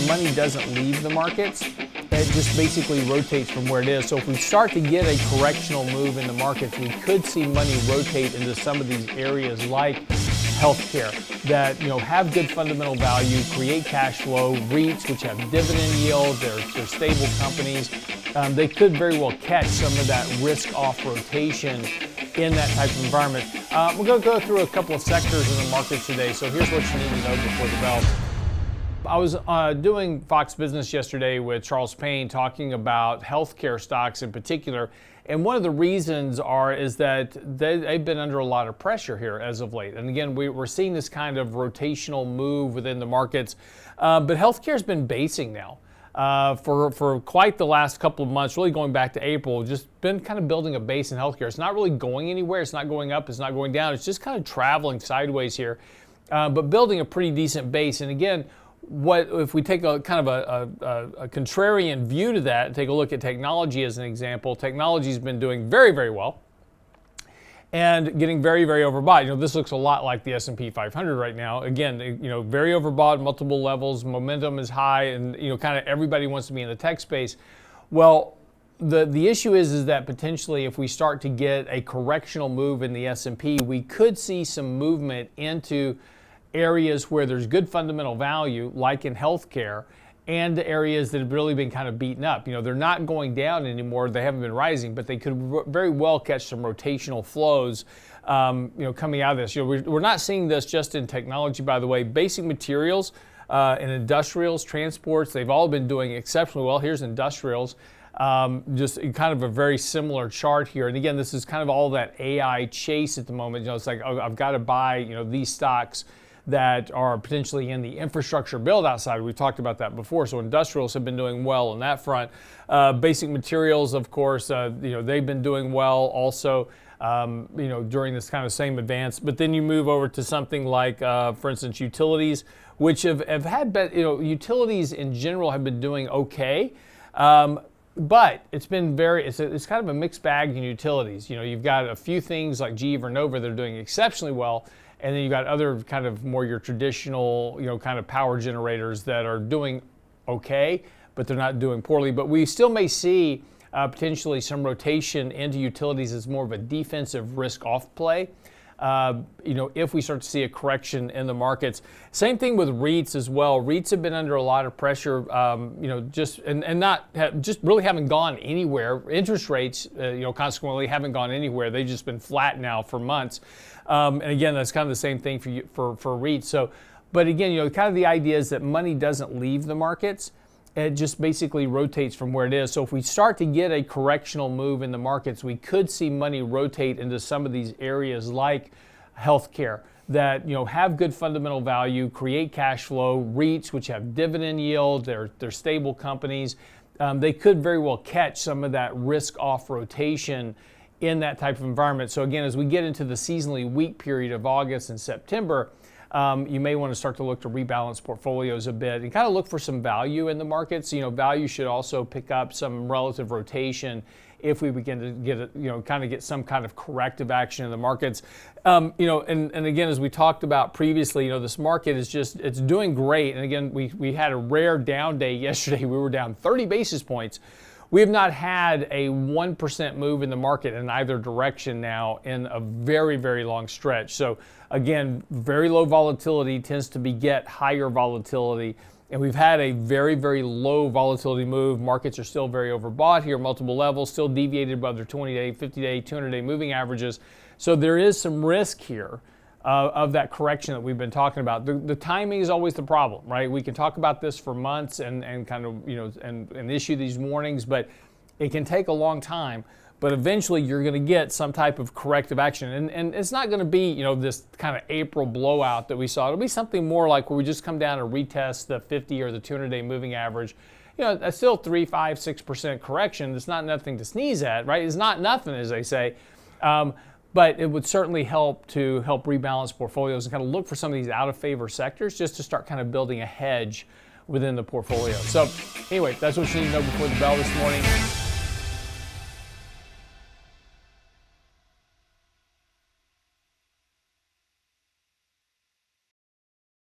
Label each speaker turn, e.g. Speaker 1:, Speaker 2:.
Speaker 1: money doesn't leave the markets. It just basically rotates from where it is. So if we start to get a correctional move in the markets, we could see money rotate into some of these areas like healthcare that have good fundamental value, create cash flow, REITs which have dividend yield, they're stable companies. They could very well catch some of that risk-off rotation in that type of environment. We're going to go through a couple of sectors in the market today, so here's what you need to know before the bell. I was doing Fox Business yesterday with Charles Payne talking about healthcare stocks in particular, and one of the reasons is that they've been under a lot of pressure here as of late. And again, we're seeing this kind of rotational move within the markets, but healthcare's been basing now. For quite the last couple of months, really going back to April, just been kind of building a base in healthcare. It's not really going anywhere. It's not going up. It's not going down. It's just kind of traveling sideways here, but building a pretty decent base. And again, what if we take a kind of a contrarian view to that and take a look at technology as an example? Technology's been doing very, very well and getting very, very overbought. This looks a lot like the S&P 500 right now. Again, very overbought, multiple levels, momentum is high, and kind of everybody wants to be in the tech space. Well, the issue is that potentially if we start to get a correctional move in the S&P, we could see some movement into areas where there's good fundamental value, like in healthcare, and the areas that have really been kind of beaten up. They're not going down anymore, they haven't been rising, but they could very well catch some rotational flows coming out of this. We're not seeing this just in technology, by the way. Basic materials and industrials, transports, they've all been doing exceptionally well. Here's industrials, just kind of a very similar chart here. And again, this is kind of all that AI chase at the moment. It's like, oh, I've got to buy these stocks that are potentially in the infrastructure build out side. We've talked about that before. So industrials have been doing well on that front. Basic materials, of course, they've been doing well also, during this kind of same advance. But then you move over to something like, for instance, utilities, which have had, utilities in general have been doing okay. But it's been it's kind of a mixed bag in utilities. You've got a few things like GE Vernova that are doing exceptionally well. And then you've got other kind of more your traditional, kind of power generators that are doing okay, but they're not doing poorly. But we still may see potentially some rotation into utilities as more of a defensive risk-off play. If we start to see a correction in the markets. Same thing with REITs as well. REITs have been under a lot of pressure, just really haven't gone anywhere. Interest rates, consequently haven't gone anywhere. They've just been flat now for months. And again, that's kind of the same thing for REITs. So, but again, kind of the idea is that money doesn't leave the markets. It just basically rotates from where it is. So if we start to get a correctional move in the markets, we could see money rotate into some of these areas like healthcare that have good fundamental value, create cash flow, REITs which have dividend yield, they're stable companies. They could very well catch some of that risk-off rotation in that type of environment. So again, as we get into the seasonally weak period of August and September, you may want to start to look to rebalance portfolios a bit and kind of look for some value in the markets. Value should also pick up some relative rotation if we begin to get some kind of corrective action in the markets. And again, as we talked about previously, this market is it's doing great. And again, we had a rare down day yesterday. We were down 30 basis points. We have not had a 1% move in the market in either direction now in a very, very long stretch. So again, very low volatility tends to beget higher volatility. And we've had a very, very low volatility move. Markets are still very overbought here, multiple levels, still deviated above their 20-day, 50-day, 200-day moving averages. So there is some risk here of that correction that we've been talking about. The timing is always the problem, right? We can talk about this for months and kind of, and issue these warnings, but it can take a long time. But eventually you're going to get some type of corrective action. And it's not going to be, this kind of April blowout that we saw. It'll be something more like where we just come down and retest the 50 or the 200-day moving average. That's still 3, 5, 6% correction. It's not nothing to sneeze at, right? It's not nothing, as they say. But it would certainly help rebalance portfolios and kind of look for some of these out of favor sectors just to start kind of building a hedge within the portfolio. So anyway, that's what you need to know before the bell this morning.